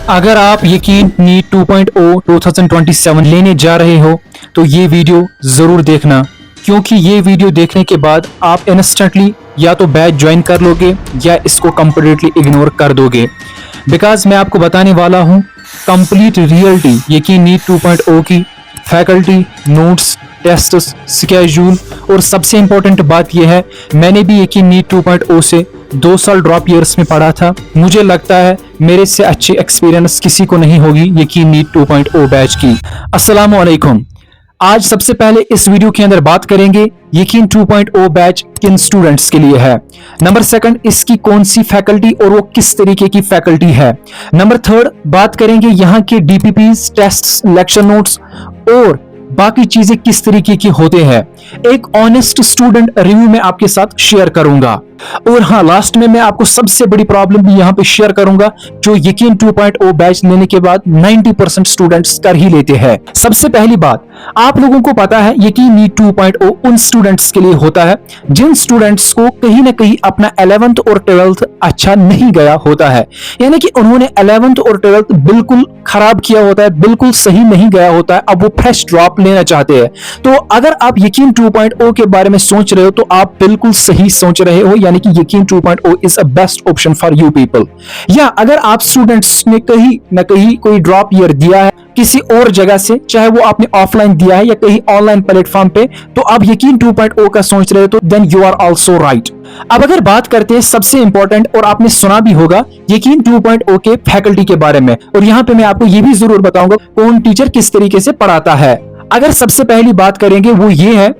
अगर आप यकीन नीट 2.0 2027 लेने जा रहे हो तो ये वीडियो जरूर देखना, क्योंकि ये वीडियो देखने के बाद आप इंस्टेंटली या तो बैच ज्वाइन कर लोगे या इसको कंप्लीटली इग्नोर कर दोगे। बिकॉज मैं आपको बताने वाला हूँ कंप्लीट रियलिटी यकीन नीट 2.0 की फैकल्टी, नोट्स, टेस्ट, स्केड्यूल और सबसे इंपॉर्टेंट बात यह है मैंने भी यकीन नीट 2.0 से 2 साल ड्रॉप ईयर्स में पढ़ा था। मुझे लगता है मेरे से अच्छी एक्सपीरियंस किसी को नहीं होगी यकीन नीट 2.0 बैच की। अस्सलामु अलैकुम। आज सबसे पहले इस वीडियो के अंदर बात करेंगे यकीन 2.0 बैच किन स्टूडेंट्स के लिए है। नंबर सेकंड, इसकी कौन सी फैकल्टी और वो किस तरीके की फैकल्टी है। नंबर थर्ड, बात करेंगे यहाँ के डीपीपीज, टेस्ट्स, लेक्चर नोट्स और बाकी चीजें किस तरीके की होते हैं। एक ऑनेस्ट स्टूडेंट रिव्यू में आपके साथ शेयर करूंगा। और हाँ, लास्ट में मैं आपको सबसे बड़ी प्रॉब्लम भी यहाँ पे शेयर करूंगा जो यकीन 2.0 बैच लेने के बाद 90% स्टूडेंट्स कर ही लेते हैं। सबसे पहली बात, आप लोगों को पता है यकीन नीट 2.0 उन स्टूडेंट्स के लिए होता है जिन स्टूडेंट्स को कहीं ना कहीं अपना 11th और 12th अच्छा नहीं गया होता है, यानी कि उन्होंने 11th और 12th बिल्कुल खराब किया होता है, बिल्कुल सही नहीं गया होता है, अब वो फ्रेश ड्रॉप लेना चाहते हैं। तो अगर आप यकीन 2.0 के बारे में सोच रहे हो तो आप बिल्कुल सही सोच रहे हो, यानी कि यकीन 2.0 is a best option for you people. या अगर आप स्टूडेंट्स ने कहीं ना कहीं कोई ड्रॉप ईयर दिया है किसी और जगह से, चाहे वो आपने ऑफलाइन दिया है या कहीं ऑनलाइन प्लेटफॉर्म पे, तो आप यकीन 2.0 का सोच रहे हो तो then you are also right. अब अगर बात करते हैं सबसे इंपॉर्टेंट, और आपने सुना भी होगा यकीन 2.0 के फैकल्टी के बारे में, और यहाँ पे मैं आपको ये भी जरूर बताऊंगा कौन टीचर किस तरीके से पढ़ाता है। अगर सबसे पहली बात करेंगे वो ये है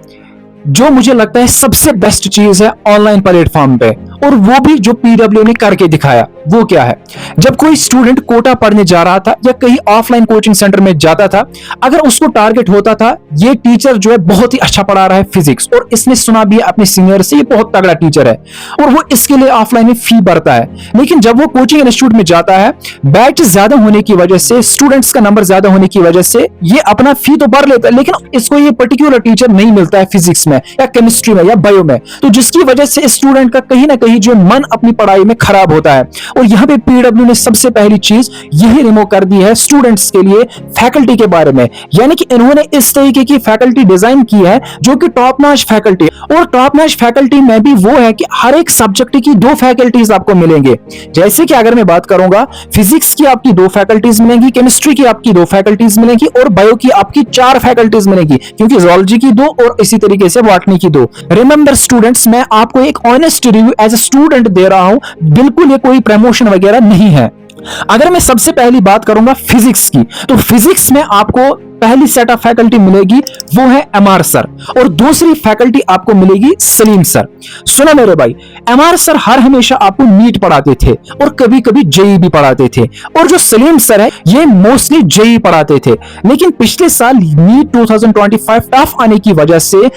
जो मुझे लगता है सबसे बेस्ट चीज है ऑनलाइन प्लेटफॉर्म पे, और वो भी जो पीडब्ल्यू ने करके दिखाया। वो क्या है, जब कोई स्टूडेंट कोटा पढ़ने जा रहा था या कहीं ऑफलाइन कोचिंग सेंटर में जाता था, अगर उसको टारगेट होता था ये टीचर जो है बहुत ही अच्छा पढ़ा रहा है फिजिक्स, और इसने सुना भी अपने सीनियर से ये बहुत तगड़ा टीचर है, और वो इसके लिए ऑफलाइन में फी भरता है। लेकिन जब वो कोचिंग इंस्टीट्यूट में जाता है, बैच ज्यादा होने की वजह से, स्टूडेंट्स का नंबर ज्यादा होने की वजह से ये अपना फी तो भर लेता है, लेकिन इसको ये पर्टिकुलर टीचर नहीं मिलता है फिजिक्स में या केमिस्ट्री में या बायो में, तो जिसकी वजह से स्टूडेंट का कहीं ना कहीं जो मन अपनी पढ़ाई में खराब होता है। और यहाँ पे पीडब्ल्यू ने सबसे पहली चीज यही रिमूव कर दी है स्टूडेंट्स के लिए फैकल्टी के बारे में, यानी कि इन्होंने इस तरीके की फैकल्टी डिजाइन की है जो कि टॉप नॉच फैकल्टी, और टॉप नॉच फैकल्टी में भी वो है कि हर एक सब्जेक्ट की 2 फैकल्टीज आपको मिलेंगे। जैसे कि अगर मैं बात करूंगा, फिजिक्स की आपकी 2 फैकल्टीज मिलेंगी, केमिस्ट्री की आपकी 2 फैकल्टीज मिलेंगी, और बायो की आपकी 4 फैकल्टीज मिलेंगी, क्योंकि जूलॉजी की 2 और इसी तरीके से बॉटनी की 2। रिमेंबर स्टूडेंट्स, मैं आपको एक honest review as a student दे रहा हूं, बिल्कुल ये कोई प्रमोशन वगैरह नहीं है। अगर मैं सबसे पहली बात करूंगा फिजिक्स की, तो फिजिक्स में आपको पहली सेट ऑफ फैकल्टी मिलेगी वो है एमआर सर, और दूसरी फैकल्टी आपको मिलेगी सलीम सर। सुना मेरे भाई, एमआर सर हर हमेशा आपको नीट पढ़ाते थे और कभी कभी जेई भी पढ़ाते थे, और जो सलीम सर है ये मोस्टली जेई पढ़ाते थे। लेकिन पिछले साल नीट 2025 टफ आने की वजह से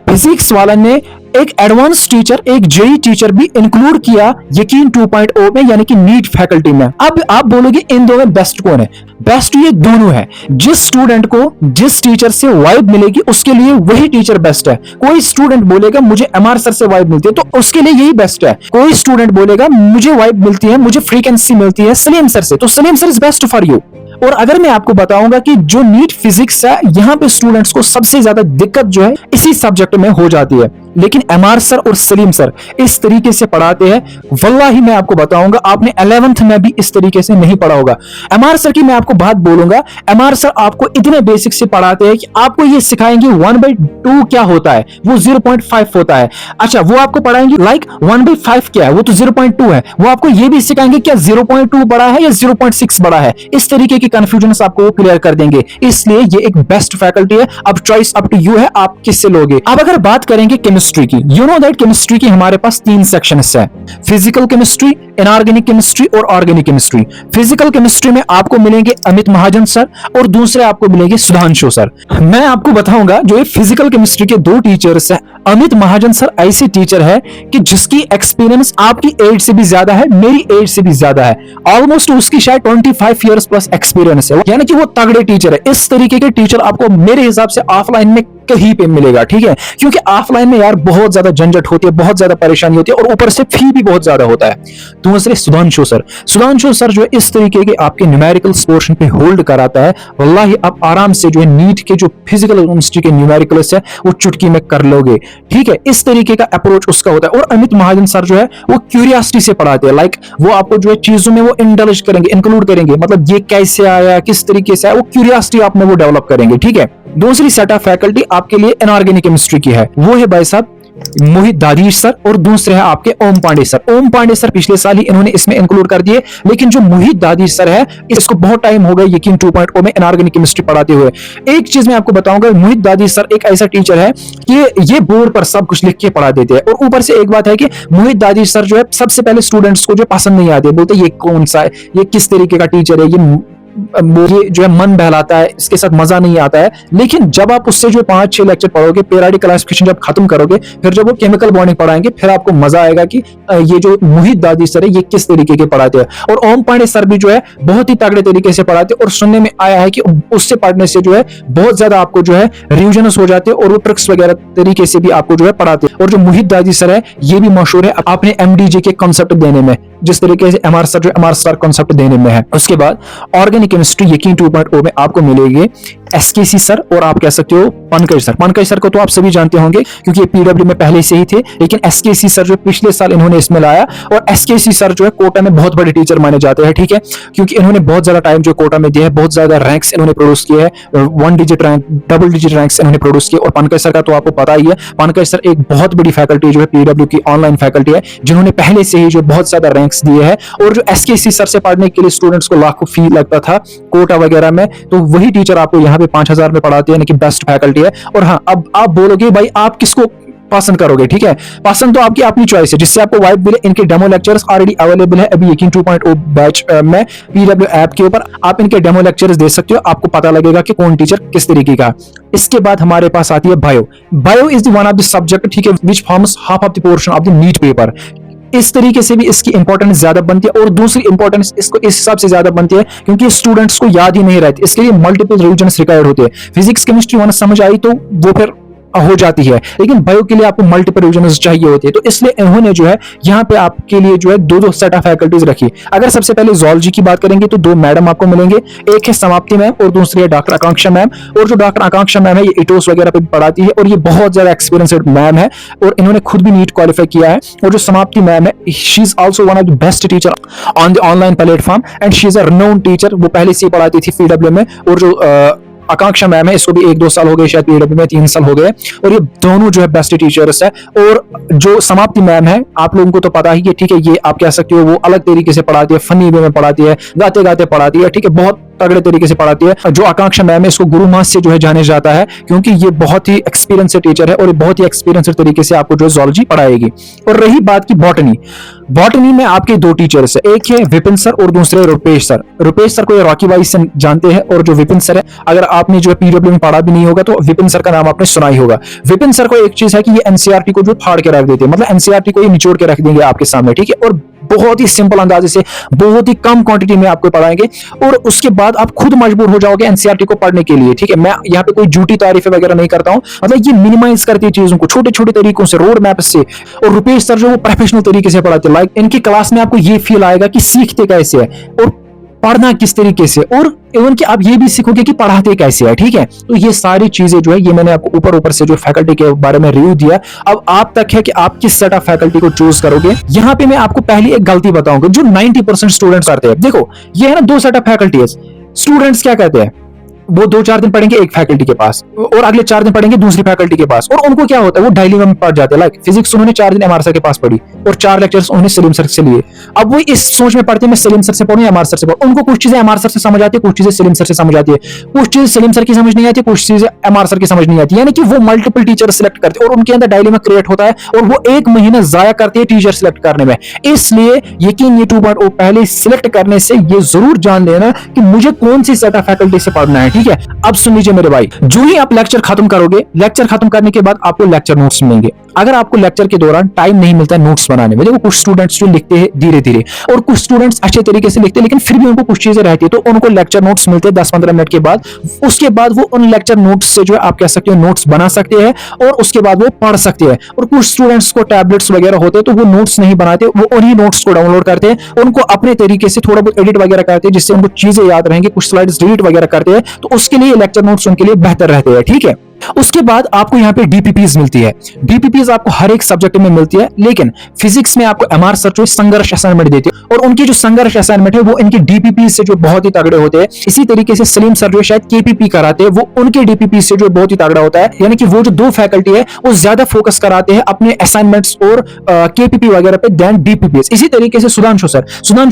फिजिक्स वाला ने एक एडवांस टीचर, एक जेई टीचर भी इंक्लूड किया यकीन 2.0 में, यानी कि नीट फैकल्टी में। अब आप बोलोगे इन दोनों में बेस्ट कौन है? बेस्ट ये दोनों है। जिस स्टूडेंट को जिस टीचर से वाइब मिलेगी उसके लिए वही टीचर बेस्ट है। कोई स्टूडेंट बोलेगा मुझे एमआर सर से वाइब मिलती है तो उसके लिए यही बेस्ट है। कोई स्टूडेंट बोलेगा मुझे वाइब मिलती है, मुझे फ्रीक्वेंसी मिलती है सलीम सर से, तो Salim sir is best for you. और अगर मैं आपको बताऊंगा कि जो नीट फिजिक्स है, यहाँ पे स्टूडेंट्स को सबसे ज्यादा दिक्कत जो है इसी सब्जेक्ट में हो जाती है, लेकिन एमआर सर और सलीम सर इस तरीके से पढ़ाते हैं, वल्लाही मैं आपको बताऊंगा आपने 11th में भी इस तरीके से नहीं पढ़ा होगा। एमआर सर की मैं आपको बात बोलूंगा, एमआर सर आपको इतने बेसिक से पढ़ाते हैं कि आपको ये सिखाएंगे 1/2 क्या होता है, वो 0.5 होता है। अच्छा, वो आपको पढ़ाएंगे लाइक 1/5 क्या है, वो तो 0.2 है। वो आपको ये भी सिखाएंगे क्या 0.2 बड़ा है या 0.6 बड़ा है। इस तरीके की कंफ्यूजन आपको वो क्लियर कर देंगे, इसलिए ये एक बेस्ट फैकल्टी है। अब चॉइस अप टू यू है, आप किससे लोगे। अब अगर बात करेंगे केमिस्ट्री की, यू नो दैट केमिस्ट्री की हमारे पास 3 सेक्शंस है, फिजिकल केमिस्ट्री, इनऑर्गेनिक केमिस्ट्री और ऑर्गेनिक केमिस्ट्री। फिजिकल केमिस्ट्री में आपको मिलेंगे अमित महाजन सर और दूसरे आपको मिलेंगे सुधांशु सर। मैं आपको बताऊंगा जो ये फिजिकल केमिस्ट्री के 2 टीचर्स हैं, अमित महाजन सर ऐसे टीचर है कि जिसकी एक्सपीरियंस आपकी एज से भी ज्यादा है, मेरी एज से भी ज्यादा है। ऑलमोस्ट उसकी शायद 25 इयर्स प्लस एक्सपीरियंस है, यानी कि वो तगड़े टीचर है। इस तरीके के टीचर आपको मेरे हिसाब से ऑफलाइन में कहीं पे मिलेगा, ठीक है। क्योंकि ऑफलाइन में यार बहुत ज्यादा झंझट होती है, बहुत ज्यादा परेशानी होती है और ऊपर से फी भी बहुत ज्यादा होता है। दूसरे सुधांशु सर जो है इस तरीके के आपके न्यूमेरिकल्स पोर्शन पे होल्ड कराता है, वल्लाही आप आराम से जो है नीट के जो फिजिकल यूनिवर्सिटी के न्यूमेरिकल्स है वो चुटकी में कर लोगे, ठीक है। इस तरीके का अप्रोच उसका होता है। और अमित महाजन सर जो है वो क्यूरियोसिटी से पढ़ाते हैं, लाइक वो आपको जो है चीजों में वो इंडल्ज करेंगे, इंक्लूड करेंगे, मतलब ये कैसे आया, किस तरीके से आया, वो क्यूरियोसिटी आप में वो डेवलप करेंगे, ठीक है। दूसरी सेट ऑफ फैकल्टी आपके लिए इनऑर्गेनिक केमिस्ट्री की है, वो है भाई साहब मोहित दादीश सर, और दूसरे है आपके ओम पांडे सर। ओम पांडे सर पिछले साल ही इन्होंने इसमें इंक्लूड कर दिए, लेकिन जो मोहित दादीश सर है इसको बहुत टाइम हो गया यकीन 2.0 में इनऑर्गेनिक केमिस्ट्री पढ़ाते हुए। एक चीज मैं आपको बताऊंगा, मोहित दादीश सर एक ऐसा टीचर है कि ये बोर्ड पर सब कुछ लिख के पढ़ा देते हैं। और ऊपर से एक बात है कि मोहित दादीश सर जो है सबसे पहले स्टूडेंट्स को जो पसंद नहीं आते, बोलते ये कौन सा है, ये किस तरीके का टीचर है, ये जो है मन बहलाता है, इसके साथ मजा नहीं आता है। लेकिन जब आप उससे जो 5-6 लेक्चर पढ़ोगे, पीरियोडिक क्लासिफिकेशन जब खत्म करोगे, फिर जब वो केमिकल बॉन्डिंग पढ़ाएंगे, फिर आपको मजा आएगा कि ये जो मोहित दादीश सर है ये किस तरीके के पढ़ाते हैं। और ओम पांडे सर भी जो है बहुत ही तगड़े तरीके से पढ़ाते हैं, और सुनने में आया है कि उससे पढ़ने से जो है बहुत ज्यादा आपको जो है रिविजनस हो जाते हैं, और वो ट्रिक्स वगैरह तरीके से भी आपको जो है पढ़ाते हैं। और जो मोहित दादीश सर है ये भी मशहूर है अपने एमडीजे के कॉन्सेप्ट देने में, जिस तरीके से एमआर सर जो एमआर स्टार कॉन्सेप्ट देने में है। उसके बाद ऑर्गेनिक केमिस्ट्री यकीन 2.0 में आपको मिलेगी एसकेसी सर, और आप कह सकते हो पंकज सर। पंकज सर को तो आप सभी जानते होंगे क्योंकि ये पीडब्ल्यू में पहले से ही थे, लेकिन एसकेसी सर जो पिछले साल इन्होंने इसमें लाया। और एसकेसी सर जो है कोटा में बहुत बड़े टीचर माने जाते हैं, ठीक है, क्योंकि इन्होंने बहुत ज्यादा टाइम जो कोटा में दिया है, बहुत ज्यादा रैंक्स इन्होंने प्रोड्यूस किए हैं, 1 digit rank, double digit ranks इन्होंने प्रोड्यूस किए। और पंकज सर का तो आपको पता ही है, पंकज सर एक बहुत बड़ी फैकल्टी जो है पीडब्ल्यू की ऑनलाइन फैकल्टी है, जिन्होंने पहले से ही जो बहुत ज्यादा रैंक्स दिए हैं। और जो एसकेसी सर से पढ़ने के लिए स्टूडेंट्स को लाखों फी लगता था कोटा वगैरह में, तो वही टीचर आपको यहाँ पे 5,000 में पढ़ाते हैं, यानी कि बेस्ट फैकल्टी है। और हाँ, अब आप बोलोगे भाई आप किसको पसंद करोगे, ठीक है, पसंद तो आपकी अपनी चॉइस है, जिससे आपको वाइब मिले। इनके डेमो लेक्चर्स ऑलरेडी अवेलेबल है अभी यकीन 2.0 बैच में पीडब्ल्यू ऐप के ऊपर, आप इनके डेमो लेक्चर्स देख सकते हो, आपको पता लगेगा कि कौन टीचर किस तरीके का। इसके बाद हमारे पास आती है bio. Bio is the one of the subject, ठीक है, which forms half of the portion of the NEET paper. इस तरीके से भी इसकी इंपॉर्टेंस ज्यादा बनती है, और दूसरी इंपॉर्टेंस इसको इस हिसाब से ज्यादा बनती है क्योंकि स्टूडेंट्स को याद ही नहीं रहती, इसके लिए मल्टीपल रिविजन्स रिक्वायर्ड होते हैं। फिजिक्स केमिस्ट्री वन समझ आई तो वो फिर हो जाती है, लेकिन बायो के लिए आपको मल्टीपल रिविजन्स चाहिए होती है। तो इसलिए इन्होंने जो है यहाँ पे आपके लिए जो है दो सेट ऑफ फैकल्टीज रखी। अगर सबसे पहले जूलॉजी की बात करेंगे तो 2 मैडम आपको मिलेंगे, एक है समाप्ति मैम और दूसरी है डॉक्टर आकांक्षा मैम। और जो डॉक्टर आकांक्षा मैम है ये इटोस वगैरह पे पढ़ाती है, और ये बहुत ज्यादा एक्सपीरियंस्ड मैम है, और इन्होंने खुद भी नीट क्वालिफाई किया है। और जो समाप्ति मैम है she is also one of the best teacher on the online platform, and she is a renowned teacher, वो पहले से ही पढ़ाती थी पीडब्ल्यू में। और जो आकांक्षा मैम है इसको भी 1-2 साल हो गए, शायद पीडब्ल्यू में 3 साल हो गए, और ये दोनों जो है बेस्ट टीचर्स है। और जो समाप्ति मैम है आप लोगों को तो पता ही है, ठीक है, ये आप कह सकते हो वो अलग तरीके से पढ़ाती है, फनी वे में पढ़ाती है, गाते गाते पढ़ाती है, ठीक है, बहुत तगड़े तरीके से पढ़ाती है। जो आकांक्षा मैम है इसको गुरु मास से जो है जाने जाता है, क्योंकि ये बहुत ही एक्सपीरियंस्ड टीचर है, और बहुत ही एक्सपीरियंस्ड तरीके से आपको जो जूलॉजी पढ़ाएगी। और रही बात की बॉटनी, बॉटनी में आपके 2 टीचर्स है, एक है विपिन सर और दूसरे रुपेश सर। रुपेश सर को ये रॉकी वाइज से जानते हैं, और जो विपिन सर है अगर आपने जो पीडब्ल्यू में पढ़ा भी नहीं होगा तो विपिन सर का नाम आपने सुना ही होगा। विपिन सर को एक चीज है कि ये एनसीईआरटी को जो फाड़ के रख देते हैं, मतलब एनसीईआरटी को ये निचोड़ के रख देंगे आपके सामने, ठीक है, और बहुत ही सिंपल अंदाजे से बहुत ही कम क्वांटिटी में आपको पढ़ाएंगे, और उसके बाद आप खुद मजबूर हो जाओगे एनसीईआरटी को पढ़ने के लिए, ठीक है। मैं यहाँ पे कोई झूठी तारीफें वगैरह नहीं करता हूँ, मतलब ये मिनिमाइज करती है चीजों को छोटे छोटे तरीकों से, रोड मैप से। और रुपेश सर जो वो प्रोफेशनल तरीके से पढ़ाते हैं, लाइक इनकी क्लास में आपको ये फील आएगा कि सीखते कैसे है और पढ़ना किस तरीके से, और इवन कि आप ये भी सीखोगे कि पढ़ाते कैसे है, ठीक है। तो ये सारी चीजें जो है ये मैंने आपको ऊपर से जो फैकल्टी के बारे में रिव्यू दिया। अब आप तक है कि आप किस सेट ऑफ फैकल्टी को चूज करोगे। यहाँ पे मैं आपको पहली एक गलती बताऊंगा जो 90% स्टूडेंट्स करते हैं। देखो ये है ना 2 सेट ऑफ फैकल्टी, स्टूडेंट्स क्या कहते हैं, वो 2-4 दिन पढ़ेंगे एक फैकल्टी के पास, और अगले 4 दिन पढ़ेंगे दूसरी फैकल्टी के पास, और उनको क्या होता है वो डायलेमा में पड़ जाते हैं। लाइक फिजिक्स उन्होंने 4 दिन एमआर सर के पास पढ़ी और 4 लेक्चर्स उन्होंने सलीम सर से लिए। अब वो इस सोच में पढ़ते हैं मैं सलीम सर से पढ़ूं या एमआर सर से पढ़ूं। उनको कुछ चीजें एमआर सर से समझ आती है, कुछ चीजें सलीम सर से समझ आती है, कुछ चीजें सलीम सर की समझ नहीं आती, कुछ चीजें एमआर सर की समझ नहीं आती, यानी कि वो मल्टीपल टीचर सिलेक्ट करते हैं और उनके अंदर डायलेमा क्रिएट होता है, और वो 1 महीना जाया करते हैं टीचर सिलेक्ट करने में। इसलिए यकीन ये 2.0 पहले सिलेक्ट करने से ये जरूर जान लेना कि मुझे कौन सी सेट ऑफ फैकल्टी से पढ़ना है, ठीक है। अब सुन लीजिए मेरे भाई, जो ही आप लेक्चर खत्म करोगे, लेक्चर खत्म करने के बाद आपको लेक्चर नोट्स मिलेंगे। अगर आपको लेक्चर के दौरान टाइम नहीं मिलता है नोट्स बनाने में, देखो कुछ स्टूडेंट्स जो लिखते हैं धीरे धीरे और कुछ स्टूडेंट्स अच्छे तरीके से लिखते हैं, लेकिन फिर भी उनको कुछ चीजें रहती है, तो उनको लेक्चर नोट्स मिलते हैं 10-15 मिनट के बाद। उसके बाद वो उन लेक्चर नोट्स से जो है आप कह सकते हो नोट्स बना सकते हैं और उसके बाद वो पढ़ सकते हैं। और कुछ स्टूडेंट्स को टैबलेट्स वगैरह होते हैं तो वो नोट्स नहीं बनाते, वो उन्हीं नोट्स को डाउनलोड करते हैं, उनको अपने तरीके से थोड़ा बहुत एडिट वगैरह करते हैं जिससे उनको चीजें याद रहेंगे, कुछ स्लाइड्स डिलीट वगैरह करते हैं, तो उसके लिए लेक्चर नोट्स उनके लिए बेहतर रहते हैं। ठीक है, उसके बाद आपको यहाँ पे डीपीपीज मिलती है। डीपीपीज आपको हर एक सब्जेक्ट में मिलती है, लेकिन फिजिक्स में आपको एमआर सर जो संघर्ष असाइनमेंट देते हैं और उनकी जो संघर्ष असाइनमेंट है वो इनके डीपीपी से जो बहुत ही तगड़े होते हैं। इसी तरीके से सलीम सर जो शायद केपीपी कराते हैं, वो उनके डीपीपी से जो बहुत ही तगड़ा होता है। यानी कि वो जो दो फैकल्टी है वो ज्यादा फोकस कराते हैं अपने असाइनमेंट्स और केपीपी वगैरह पे देन डीपीपीज। इसी तरीके से सुधांशु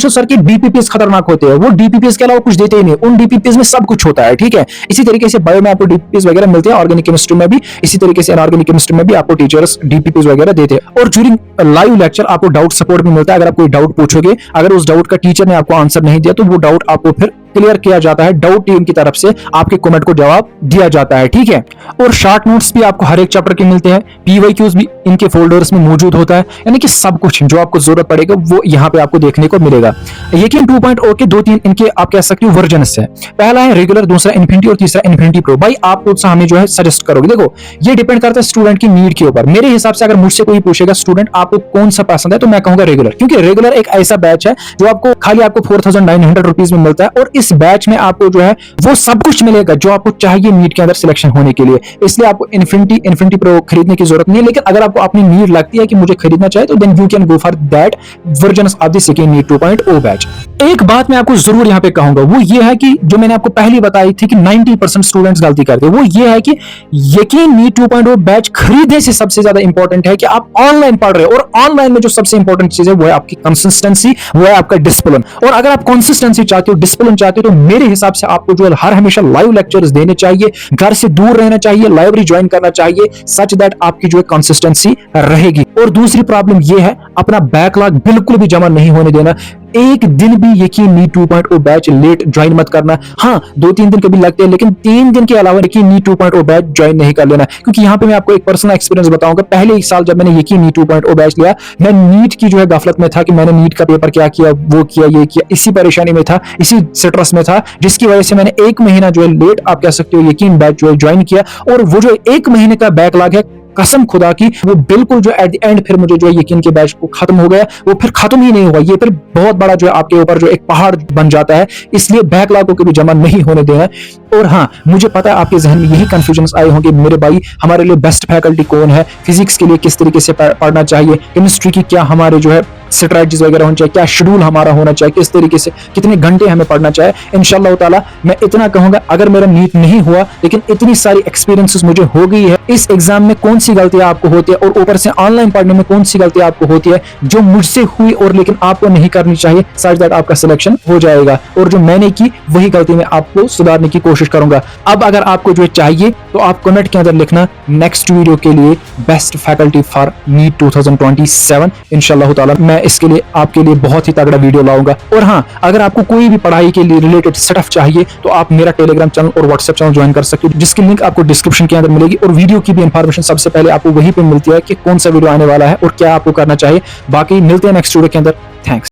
सर के डीपीपीज खतरनाक होते हैं, वो डीपीपीज के अलावा कुछ देते ही नहीं, उन डीपीपीज में सब कुछ होता है। ठीक है, इसी तरीके से बायो में आपको डीपीपीज वगैरह मिलते हैं, ऑर्गेनिक केमिस्ट्री में भी इसी तरीके से, इनऑर्गेनिक केमिस्ट्री में भी आपको टीचर्स डीपीपीज वगैरह देते हैं। और ड्यूरिंग लाइव लेक्चर आपको डाउट सपोर्ट भी मिलता है। अगर आप कोई डाउट पूछोगे, अगर उस डाउट का टीचर ने आपको आंसर नहीं दिया तो वो डाउट आपको फिर क्लियर किया जाता है, डाउट टीम की तरफ से आपके कमेंट को जवाब दिया जाता है। ठीक है, और शॉर्ट नोट्स भी आपको हर एक चैप्टर के मिलते हैं, पीवाईक्यूज भी इनके फोल्डर्स में मौजूद होता है, यानी कि सब कुछ जो आपको जरूरत पड़ेगा वो यहाँ पे आपको देखने को मिलेगा। यकीन 2.0 के 2-3 इनके आप कह सकते हो वर्जन्स है। पहला है रेगुलर, दूसरा इन्फिनिटी और तीसरा इन्फिनिटी प्रो। भाई आप कौन सा हमें जो है सजेस्ट करोगे? देखो ये डिपेंड करता है स्टूडेंट की नीड के ऊपर। मेरे हिसाब से अगर मुझसे कोई पूछेगा स्टूडेंट आपको कौन सा पसंद है, तो मैं कहूंगा रेगुलर, क्योंकि रेगुलर एक ऐसा बैच है जो आपको खाली आपको 4900 रुपीज में मिलता है और इस बैच में आपको जो है वो सब कुछ मिलेगा जो आपको चाहिए नीट के अंदर सिलेक्शन होने के लिए। इसलिए आपको इन्फिनिटी प्रो खरीदने की जरूरत नहीं है, लेकिन अगर आपको अपनी नीड लगती है कि मुझे खरीदना चाहिए तो then you can go for that version of the second NEET 2.0 batch. एक बात मैं आपको जरूर यहाँ पे कहूंगा, वो ये है कि जो मैंने आपको पहले बताई थी कि 90% स्टूडेंट्स गलती करते हैं, वो ये है कि यकीन नीट 2.0 बैच खरीदने से सबसे ज्यादा इंपॉर्टेंट है कि आप ऑनलाइन पढ़ रहे हो, और ऑनलाइन में जो सबसे इंपॉर्टेंट चीज है वो है आपकी कंसिस्टेंसी, वो है आपका डिसिप्लिन। और अगर आप कंसिस्टेंसी चाहते हो, डिसिप्लिन चाहते हो, तो मेरे हिसाब से आपको जो है हर हमेशा लाइव लेक्चर्स देने चाहिए, घर से दूर रहना चाहिए, लाइब्रेरी ज्वाइन करना चाहिए, सच दैट आपकी जो है कंसिस्टेंसी रहेगी। और दूसरी प्रॉब्लम ये है अपना बैकलॉग बिल्कुल भी जमा नहीं होने देना। एक दिन भी यकीन नीट 2.0 बैच लेट ज्वाइन मत करना। हाँ 2-3 दिन कभी लगते हैं, लेकिन 3 दिन के अलावा यकीन नीट 2.0 बैच ज्वाइन नहीं कर लेना, क्योंकि यहाँ पे मैं आपको एक पर्सनल एक्सपीरियंस बताऊंगा। पहले एक साल जब मैंने यकीन नीट 2.0 बैच लिया, मैं नीट की जो है गफलत में था कि मैंने नीट का पेपर क्या किया, वो किया, ये किया, इसी परेशानी में था, इसी स्ट्रेस में था, जिसकी वजह से मैंने 1 महीना जो है लेट आप कह सकते हो यकीन बैच जो है ज्वाइन किया। और वो जो 1 महीने का बैकलॉग है, कसम खुदा की, वो बिल्कुल जो एट द एंड फिर मुझे जो है यकीन के बैच को खत्म हो गया, वो फिर खत्म ही नहीं हुआ। ये फिर बहुत बड़ा जो है आपके ऊपर जो एक पहाड़ बन जाता है, इसलिए बैकलॉग को कभी जमा नहीं होने देना। और हाँ, मुझे पता है आपके जहन में यही कंफ्यूजन्स आए होंगे, मेरे भाई हमारे लिए बेस्ट फैकल्टी कौन है, फिजिक्स के लिए किस तरीके से पढ़ना चाहिए, केमिस्ट्री की क्या हमारे जो है स्ट्रैटेजीज वगैरह होनी चाहिए, क्या शेड्यूल हमारा होना चाहिए, किस तरीके से कितने घंटे हमें पढ़ना चाहिए। इंशाल्लाह ताला मैं इतना कहूंगा, अगर मेरा नीट नहीं हुआ लेकिन इतनी सारी एक्सपीरियंसेस मुझे हो गई है, इस एग्जाम में कौन सी गलतियां आपको होती है और ऊपर से ऑनलाइन पढ़ने में कौन सी गलतियां आपको होती है जो मुझसे हुई और लेकिन आपको नहीं करनी चाहिए, सच दैट आपका सिलेक्शन हो जाएगा। और जो मैंने की वही गलती मैं आपको सुधारने की कोशिश करूंगा। अब अगर आपको जो चाहिए तो आप कमेंट के अंदर लिखना नेक्स्ट वीडियो के लिए बेस्ट फैकल्टी फॉर नीट 2027। इंशाल्लाह ताला मैं इसके लिए आपके लिए बहुत ही तगड़ा वीडियो लाऊंगा। और हाँ, अगर आपको कोई भी पढ़ाई के लिए रिलेटेड सेटअप चाहिए तो आप मेरा टेलीग्राम चैनल और व्हाट्सएप चैनल ज्वाइन कर सकते हो, जिसकी लिंक आपको डिस्क्रिप्शन के अंदर मिलेगी। और वीडियो की भी इंफॉर्मेशन सबसे पहले आपको वहीं पे मिलती है कि कौन सा वीडियो आने वाला है और क्या आपको करना चाहिए। बाकी मिलते हैं नेक्स्ट वीडियो के अंदर। थैंक्स।